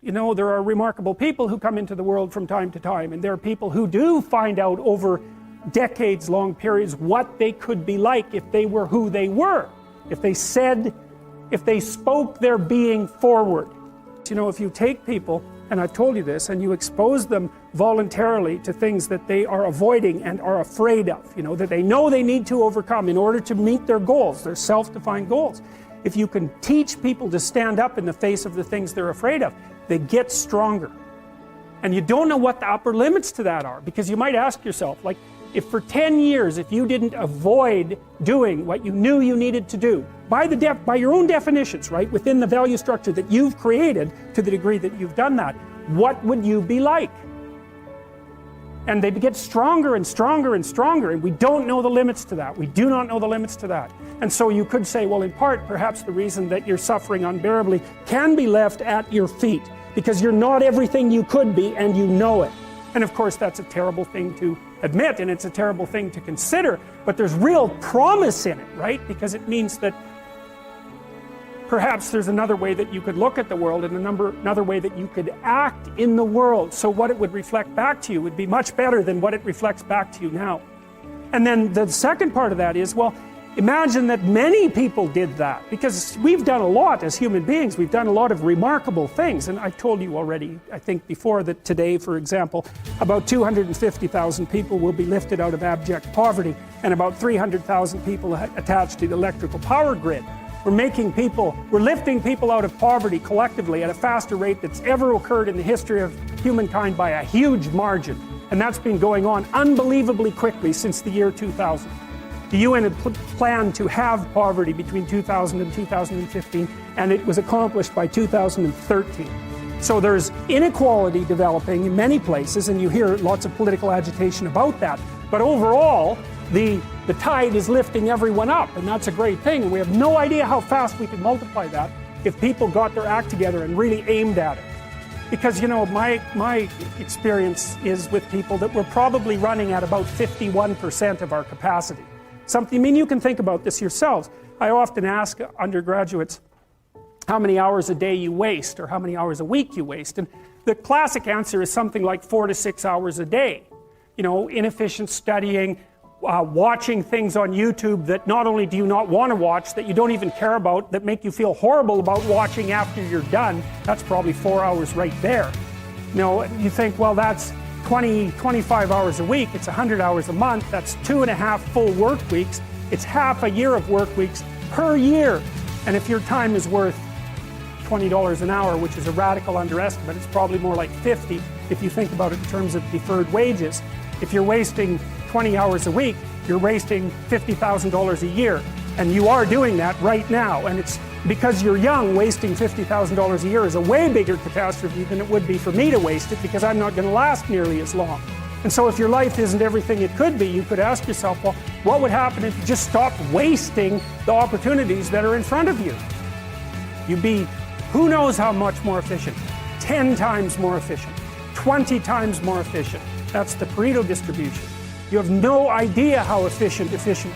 You know, there are remarkable people who come into the world from time to time, and there are people who do find out over decades long periods what they could be like if they were who they were, if they spoke their being forward. You know, if you take people, and I've told you this, and you expose them voluntarily to things that they are avoiding and are afraid of, you know, that they know they need to overcome in order to meet their goals, their self-defined goals. If you can teach people to stand up in the face of the things they're afraid of, they get stronger. And you don't know what the upper limits to that are, because you might ask yourself, like, if for 10 years, if you didn't avoid doing what you knew you needed to do, by your own definitions, right, within the value structure that you've created, to the degree that you've done that, what would you be like? And they get stronger and stronger and stronger, and we don't know the limits to that. We do not know the limits to that. And so you could say, well, in part, perhaps the reason that you're suffering unbearably can be left at your feet, because you're not everything you could be, and you know it. And of course, that's a terrible thing to admit, and it's a terrible thing to consider, but there's real promise in it, right? Because it means that perhaps there's another way that you could look at the world, and another way that you could act in the world, so what it would reflect back to you would be much better than what it reflects back to you now. And then the second part of that is, well, imagine that many people did that, because we've done a lot as human beings. We've done a lot of remarkable things, and I told you already, I think before, that today, for example, about 250,000 people will be lifted out of abject poverty, and about 300,000 people attached to the electrical power grid. We're lifting people out of poverty collectively at a faster rate that's ever occurred in the history of humankind by a huge margin, and that's been going on unbelievably quickly since the year 2000. The UN had planned to have poverty between 2000 and 2015, and it was accomplished by 2013. So there's inequality developing in many places, and you hear lots of political agitation about that. But overall, the tide is lifting everyone up, and that's a great thing. And we have no idea how fast we could multiply that if people got their act together and really aimed at it. Because, you know, my experience is with people that we're probably running at about 51% of our capacity. I mean, you can think about this yourselves. I often ask undergraduates how many hours a day you waste, or how many hours a week you waste. And the classic answer is something like 4 to 6 hours a day. You know, inefficient studying, watching things on YouTube that not only do you not want to watch, that you don't even care about, that make you feel horrible about watching after you're done. That's probably 4 hours right there. You know, you think, well, that's 25 hours a week, it's 100 hours a month, that's 2.5 full work weeks, it's half a year of work weeks per year. And if your time is worth $20 an hour, which is a radical underestimate, it's probably more like 50 if you think about it in terms of deferred wages. If you're wasting 20 hours a week, you're wasting $50,000 a year. And you are doing that right now. And it's because you're young, wasting $50,000 a year is a way bigger catastrophe than it would be for me to waste it, because I'm not going to last nearly as long. And so if your life isn't everything it could be, you could ask yourself, well, what would happen if you just stopped wasting the opportunities that are in front of you? You'd be, who knows how much more efficient? 10 times more efficient, 20 times more efficient. That's the Pareto distribution. You have no idea how efficient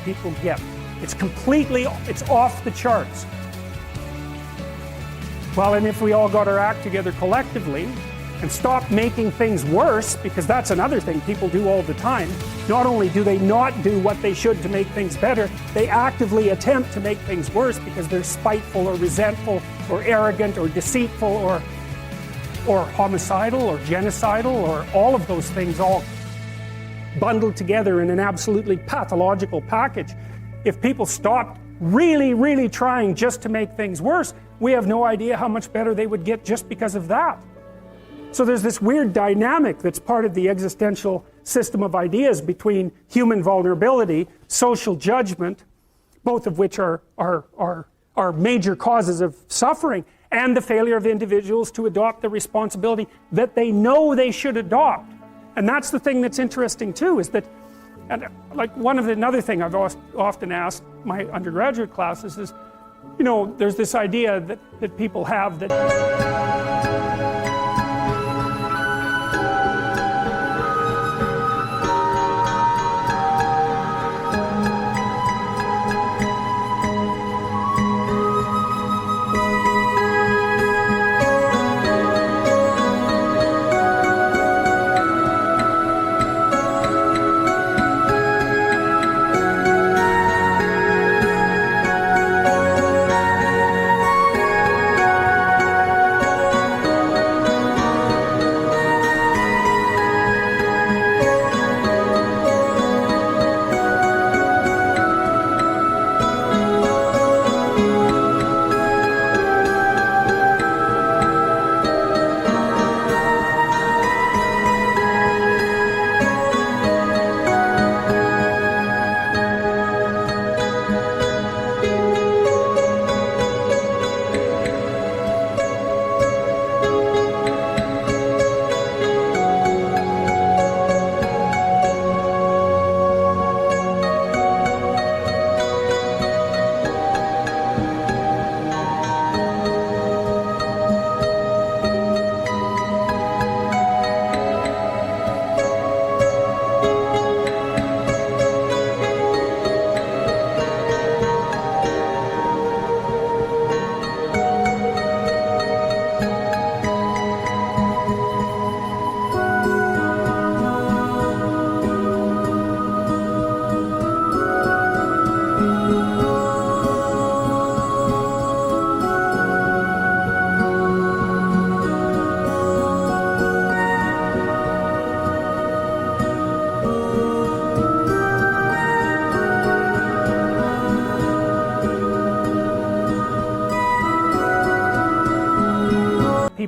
people get. It's off the charts. Well, and if we all got our act together collectively and stopped making things worse, because that's another thing people do all the time. Not only do they not do what they should to make things better, they actively attempt to make things worse because they're spiteful or resentful or arrogant or deceitful or homicidal or genocidal, or all of those things all bundled together in an absolutely pathological package. If people stopped really, really trying just to make things worse, we have no idea how much better they would get just because of that. So there's this weird dynamic that's part of the existential system of ideas between human vulnerability, social judgment, both of which are major causes of suffering, and the failure of individuals to adopt the responsibility that they know they should adopt. And that's the thing that's interesting too, is that, and like another thing I've often asked my undergraduate classes is, you know, there's this idea that people have that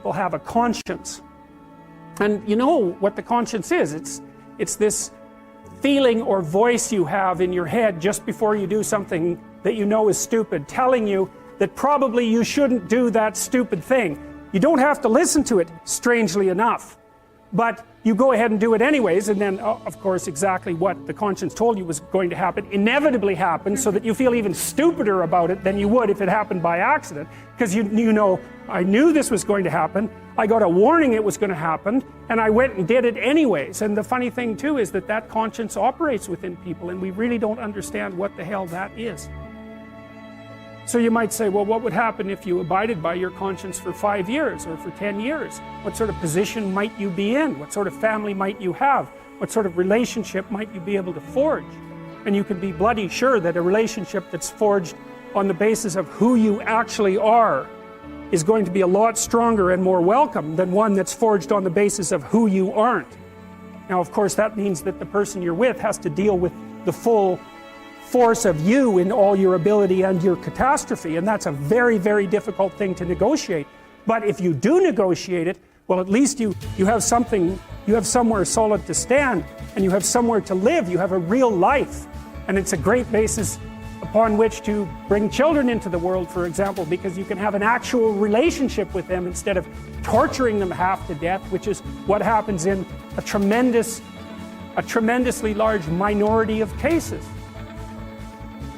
people have a conscience. And you know what the conscience is. It's this feeling or voice you have in your head just before you do something that you know is stupid, telling you that probably you shouldn't do that stupid thing. You don't have to listen to it, strangely enough. But you go ahead and do it anyways, and then, of course, exactly what the conscience told you was going to happen inevitably happens, so that you feel even stupider about it than you would if it happened by accident. Because you know, I knew this was going to happen, I got a warning it was going to happen, and I went and did it anyways. And the funny thing too is that conscience operates within people, and we really don't understand what the hell that is. So you might say, well, what would happen if you abided by your conscience for 5 years or for 10 years? What sort of position might you be in? What sort of family might you have? What sort of relationship might you be able to forge? And you can be bloody sure that a relationship that's forged on the basis of who you actually are is going to be a lot stronger and more welcome than one that's forged on the basis of who you aren't. Now, of course, that means that the person you're with has to deal with the full force of you in all your ability and your catastrophe, and that's a very, very difficult thing to negotiate. But if you do negotiate it, well, at least you have something, you have somewhere solid to stand, and you have somewhere to live, you have a real life. And it's a great basis upon which to bring children into the world, for example, because you can have an actual relationship with them instead of torturing them half to death, which is what happens in a tremendously large minority of cases.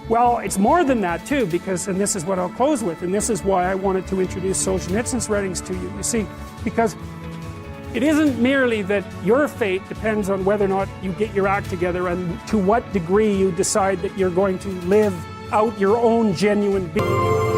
Well, it's more than that too, because, and this is what I'll close with, and this is why I wanted to introduce Solzhenitsyn's writings to you. You see, because it isn't merely that your fate depends on whether or not you get your act together and to what degree you decide that you're going to live out your own genuine being.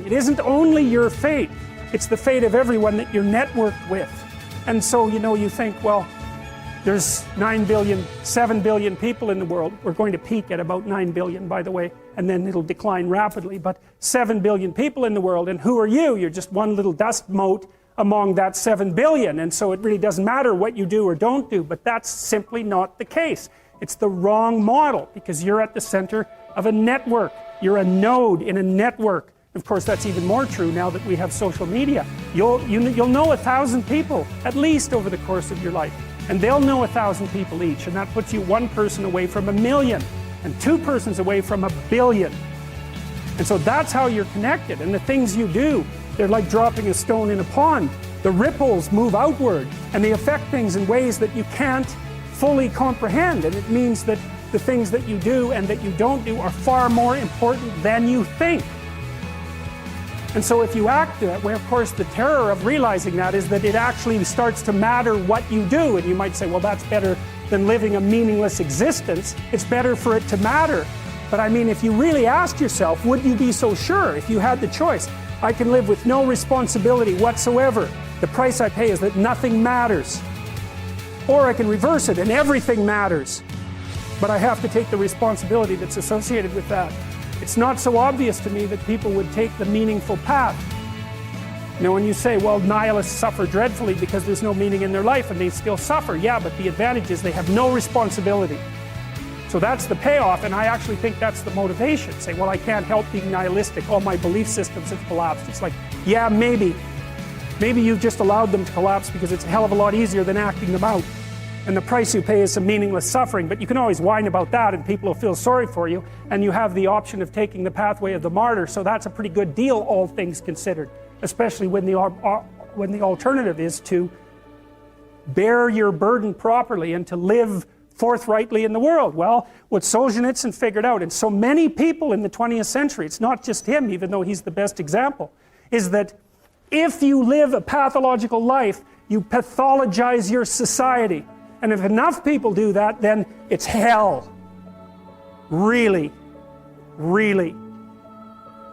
It isn't only your fate, it's the fate of everyone that you're networked with. And so, you know, you think, well, there's 9 billion, 7 billion people in the world. We're going to peak at about 9 billion, by the way, and then it'll decline rapidly. But 7 billion people in the world, and who are you? You're just one little dust mote among that 7 billion. And so it really doesn't matter what you do or don't do, but that's simply not the case. It's the wrong model, because you're at the center of a network. You're a node in a network. Of course, that's even more true now that we have social media. You'll know 1,000 people, at least over the course of your life. And they'll know 1,000 people each, and that puts you one person away from 1 million, and 2 persons away from 1 billion. And so that's how you're connected. And the things you do, they're like dropping a stone in a pond. The ripples move outward, and they affect things in ways that you can't fully comprehend. And it means that the things that you do and that you don't do are far more important than you think. And so if you act that way, of course, the terror of realizing that is that it actually starts to matter what you do. And you might say, well, that's better than living a meaningless existence. It's better for it to matter. But I mean, if you really asked yourself, would you be so sure if you had the choice? I can live with no responsibility whatsoever. The price I pay is that nothing matters. Or I can reverse it and everything matters. But I have to take the responsibility that's associated with that. It's not so obvious to me that people would take the meaningful path. You know, when you say, well, nihilists suffer dreadfully because there's no meaning in their life and they still suffer. Yeah, but the advantage is they have no responsibility. So that's the payoff, and I actually think that's the motivation. Say, well, I can't help being nihilistic. All my belief systems have collapsed. It's like, yeah, maybe. Maybe you've just allowed them to collapse because it's a hell of a lot easier than acting them out. And the price you pay is some meaningless suffering, but you can always whine about that and people will feel sorry for you, and you have the option of taking the pathway of the martyr, so that's a pretty good deal, all things considered, especially when the alternative is to bear your burden properly and to live forthrightly in the world. Well, what Solzhenitsyn figured out, and so many people in the 20th century, it's not just him, even though he's the best example, is that if you live a pathological life, you pathologize your society. And if enough people do that, then it's hell. Really. Really.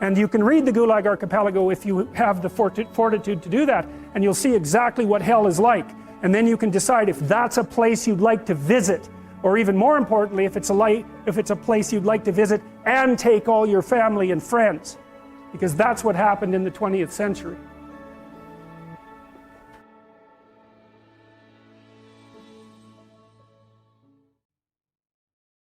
And you can read the Gulag Archipelago if you have the fortitude to do that, and you'll see exactly what hell is like. And then you can decide if that's a place you'd like to visit, or even more importantly, if it's a place you'd like to visit and take all your family and friends, because that's what happened in the 20th century.